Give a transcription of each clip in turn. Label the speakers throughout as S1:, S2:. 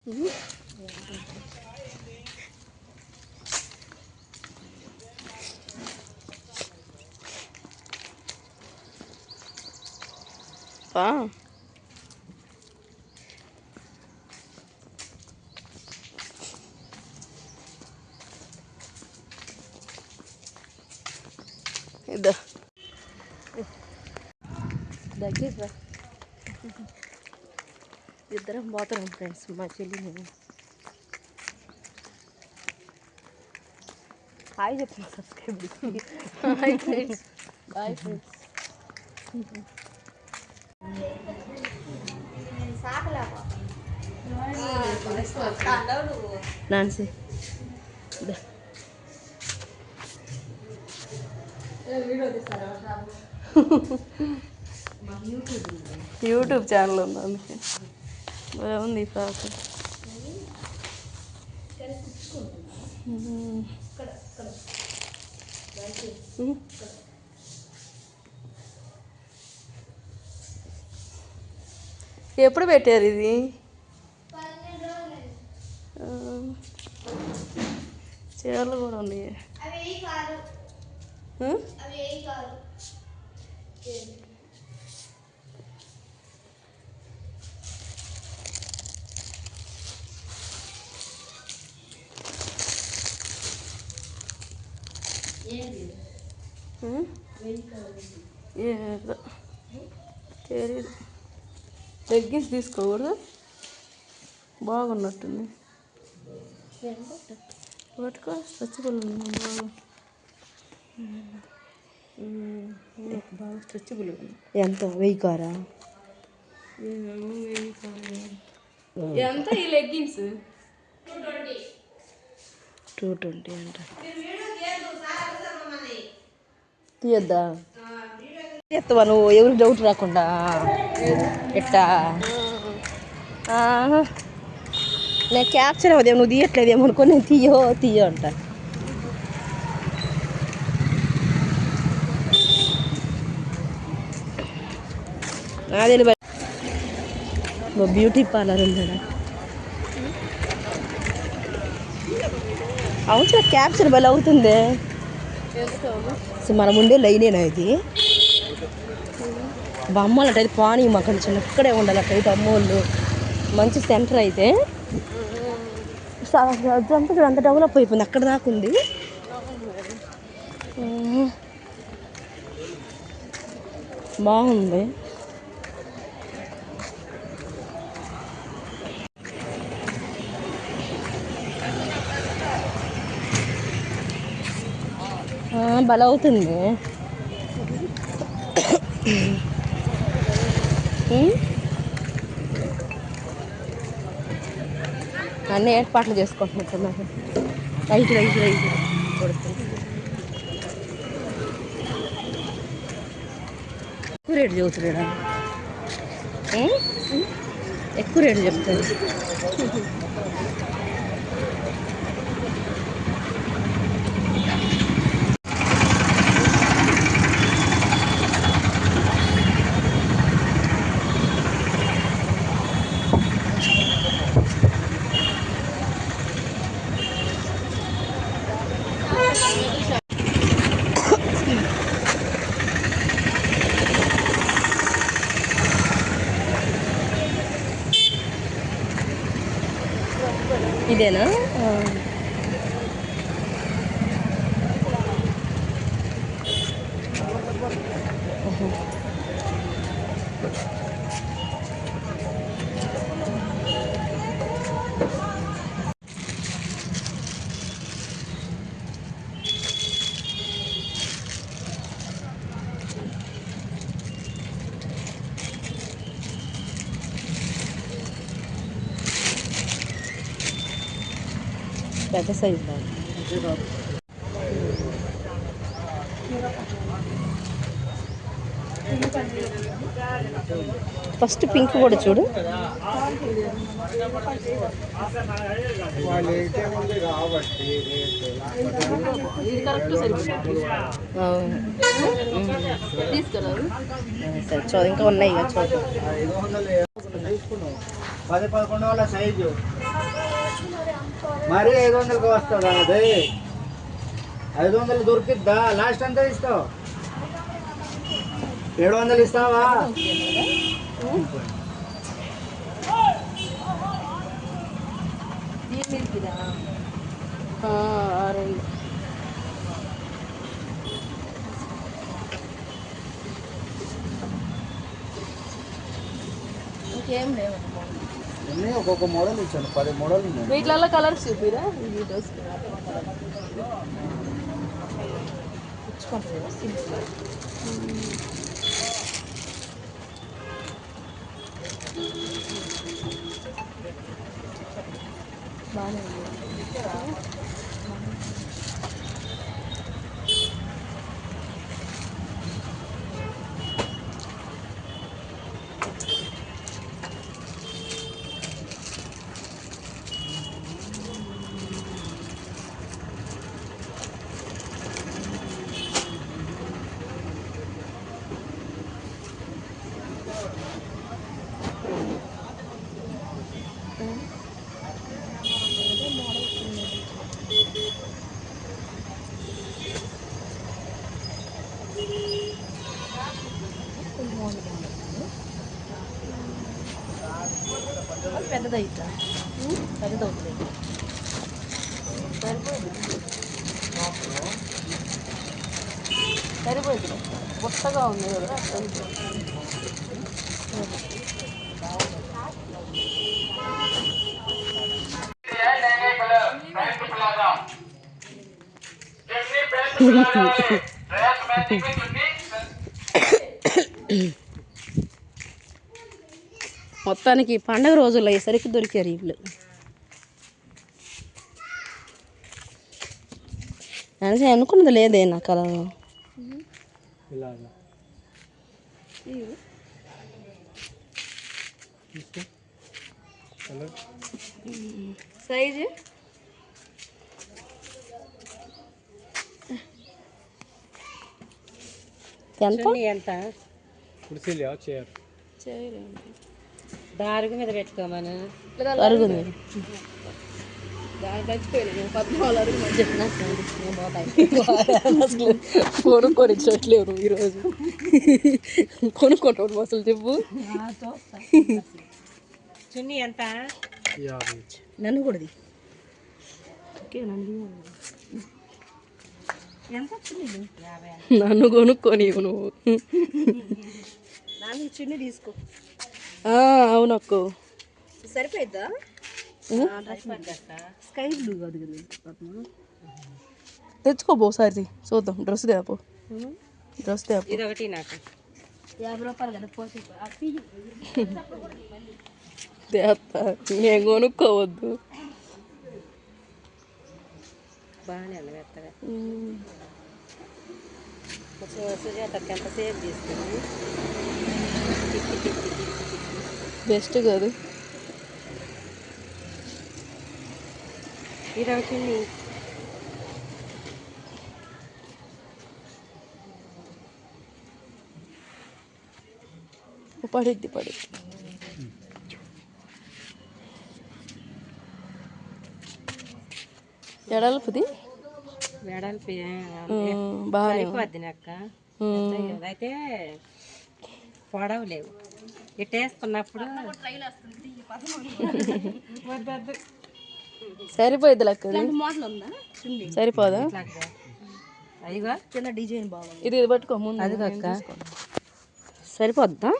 S1: ఇద్దా దగ్గర ఇద్దరం పోతున్నాం ఫ్రెండ్స్, మా చెల్లి నేను. హాయ్ చెప్పిన subscribe. Hi friends. Bye friends. Nancy YouTube channel ఉంది, అందుకే ఉంది ఈ ఫ్రాక్. ఎప్పుడు పెట్టారు ఇది? చీరలు కూడా ఉన్నాయి. తెలీదు. లెగ్గిన్స్ తీసుకోకూడదు, బాగున్నట్టుంది. పట్టుకో, స్ట్రెచబుల్ ఉంది బాగా. బాగా స్ట్రెచబుల్ ఉంది. ఎంత? 1000 కారా? ఎంత ఈ లెగ్గిన్స్? 220 అంట. తీయద్దా? తీస్తావా నువ్వు? ఎవరికి డౌట్ రాకుండా ఎట్టా? నేను క్యాప్చర్ అవ్వదేమో, నువ్వు తీయట్లేదేమో అనుకో, నేను తీయో అంట. అదే బ్యూటీ పార్లర్ ఉందా? అవును, క్యాప్చర్ భలే అవుతుంది. మనం ఉండే లైనేనా ఇది? బొమ్మలు అట్టయితే పానీ మాకు కొంచెం ఇక్కడే ఉండాలి. అట్టయితే అమ్మోళ్ళు మంచి సెంటర్ అయితే అంత డెవలప్ అయిపోయింది. అక్కడ దాకా ఉంది. బాగుంది. భలే అవుతుంది. అన్నీ ఏర్పాట్లు చేసుకుంటున్నట్టున్నారు. రైతు కొడుతుంది. ఎక్కువ రేటు చెబుతున్నాడా? ఎక్కువ రేటు చెప్తాడు. ఇదేనా? పెద్ద సైజు ఫస్ట్ పింక్ కూడా చూడు. ఇంకా ఉన్నాయి.
S2: 10-11 సైజు మరి 500కి వస్తుందా? అదే 500 దొరికిద్దా? లాస్ట్ ఎంత ఇస్తావు? 700 ఇస్తావా?
S1: ఇంకేం లేవు.
S2: ఒక్కొక్క మోడల్ ఇచ్చాను, 10 మోడల్ ఉన్నాయి.
S1: వీటిలలో కలర్స్ చూపిరా? బాగానే పెద్దదైతా పెద్దదవుతుంది. సరిపోయింది. కొత్తగా ఉంది కదా. మొత్తానికి పండగ రోజుల్లో అయ్యేసరికి దొరికారు వీళ్ళు. అని అనుకున్నది లేదే నాకు అలా. సైజు ఎంత? దారుగు మీద పెట్టుకోమను. అరుగు కొనుక్కొనిచ్చట్లేవు ఈరోజు. కొనుక్కుంటాడు అసలు చెప్పు. చున్నీ ఎంత? నన్ను కూడా నన్ను కొనుక్కొని నువ్వు నన్ను చున్నీ తీసుకో. అవునక్కు సరిపోయిద్దా? స్కై బ్లూ కాదు కదా. తెచ్చుకోబో ఒకసారి చూద్దాం. డ్రెస్ తేపో. డ్రెస్ తేపో. ఇది ఒకటి నాకు 50 రూపాయలు కదా. తేస్తా. నేను కొనుక్కోవద్దు. బాగానే అన్న మెత్తగా. సుజాతకి ఎంతసేపు తీసుకుంది. బెస్ట్ కాదు. ఇది ఒకటి పడిద్ది ఎడల్పుది. వెడల్పు బాగా అక్క. అయితే పొడవలేవు. ఇట్టేసుకున్నప్పుడు సరిపోయిద్ది లెక్క. సరిపోదా? అదిగా చిన్న డిజైన్ బాగుంది. ఇది పట్టుకో ముందు. అది అక్క సరిపోద్దా?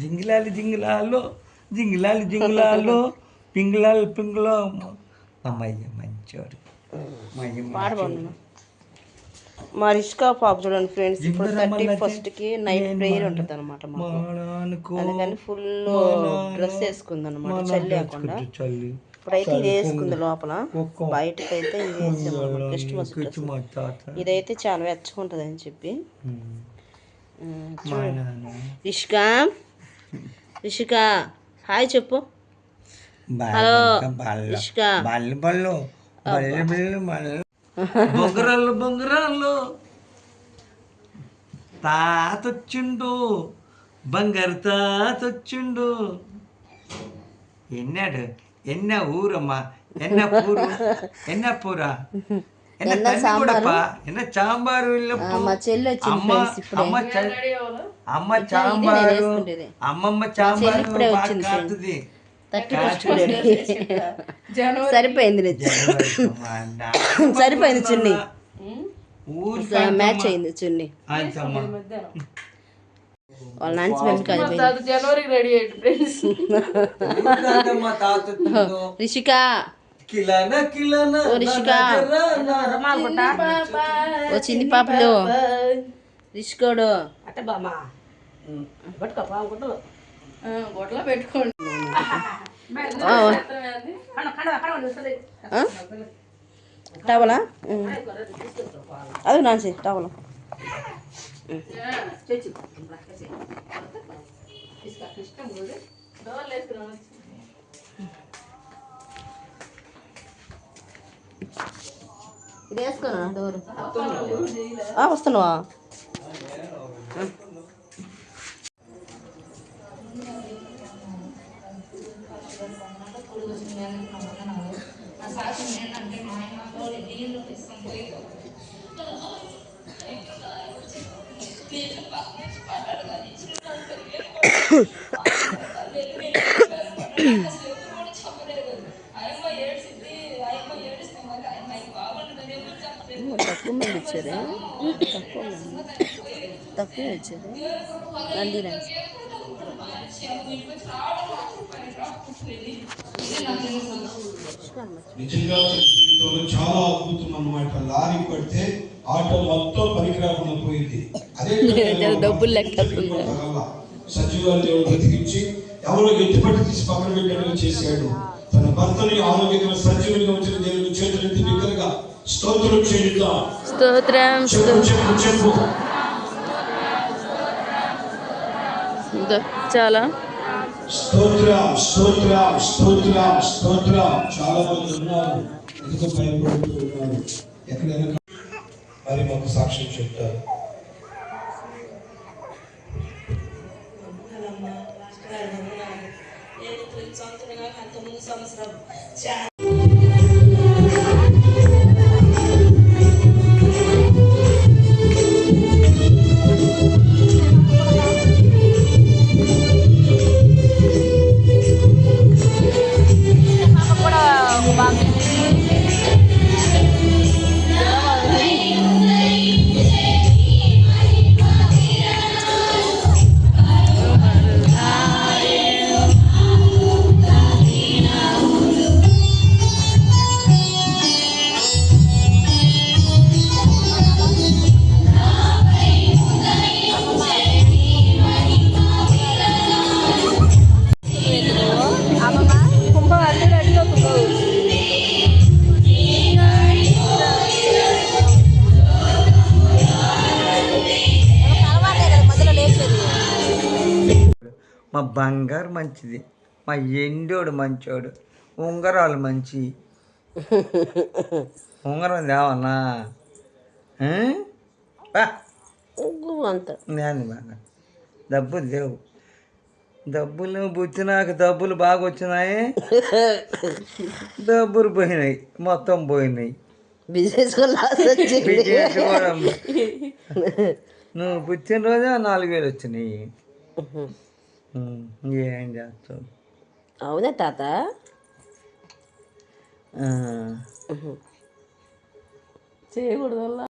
S2: జింగిలాలి జింగిలాలో జింగిలాలి జింగిలాలో
S3: పింగులో అమ్మయ్య మంచోడు
S1: పాడబోను మా రిష్కా పాప చూడండి ఫ్రెండ్స్, ఇప్పుడు 31st నైట్ ప్రేయర్ ఉంటుంది అనమాట మాకు. అందుకని ఫుల్ డ్రెస్ వేసుకుంది అనమాట, చల్లి లేకుండా. ఇప్పుడైతే ఇది వేసుకుంది లోపల, బయటకు అయితే ఇది వేసాము క్రిస్మస్ డ్రెస్. ఇదైతే చాలా వెచ్చకుంటుంది అని చెప్పి. రిషికా రిషికా హాయ్ చెప్పు. హలో రిషికా.
S3: బొంగరాళ్ళు తాతొచ్చిండు, బంగారు తాతొచ్చిండు. ఎన్న ఊరమ్మా, ఎన్న పూరా, ఎన్న తల్లి కూడప్పా, ఎన్న సాంబారు అమ్మ సాంబారు, అమ్మమ్మ సాంబారు కాస్తుంది.
S1: సరిపోయింది సరిపోయింది చున్నీ, మ్యాచ్ అయింది చున్నీ. వాళ్ళ నాన్న స్మెల్ కాదు. జనవరికి రెడీ అయ్యింది ఫ్రెండ్స్. రిషిక రిషిక ఓ చిన్ని పాపలు రిషికోడు గొడవలో పెట్టుకోండి. టవలా అది నాన్సి టవలా ఇది వేసుకోనా డోరు వస్తున్నావా? తక్కువ మంది వచ్చారు, తక్కువ వచ్చారు. రండి రండి.
S4: నిజంగా జీవితంలో చాలా అద్భుతం అన్నమాట. లారీ పడితే ఆటో మొత్తం పనికి రాకుండా పోయింది. అదే
S1: డబ్బులు లెక్క
S4: సజీవాన్ని దేవుడు బ్రతికించి ఎవరో ఎత్తుపట్టి తీసి పక్కన పెట్టేట్టుగా చేశాడు. తన భర్తని ఆరోగ్యంగా సజీవంగా ఉంచిన దేవుని చేతులెత్తి బిగ్గరగా స్తోత్రం చేయుదా.
S1: స్తోత్రం
S4: చెప్పు.
S1: చాలా
S4: స్తోత్రం. చాలా మంది ఉన్నారు, ఎందుకు భయపడుతూ ఉన్నారు. ఎక్కడైనా మరి మాకు సాక్ష్యం చెప్తారు.
S3: మా బంగారు మంచిది, మా ఎండోడు మంచోడు, ఉంగరాలు మంచి. ఉంగరం దేవన్నా నేను బాగా డబ్బులు లేవు. డబ్బులు బుచ్చి నాకు డబ్బులు బాగా వచ్చినాయి, డబ్బులు పోయినాయి, మొత్తం పోయినాయి.
S1: బిజినెస్ కూడా
S3: నువ్వు పుట్టిన రోజే 4,000 వచ్చినాయి. ఏం చేస్తావు?
S1: అవునా తాత? చేయకూడదు.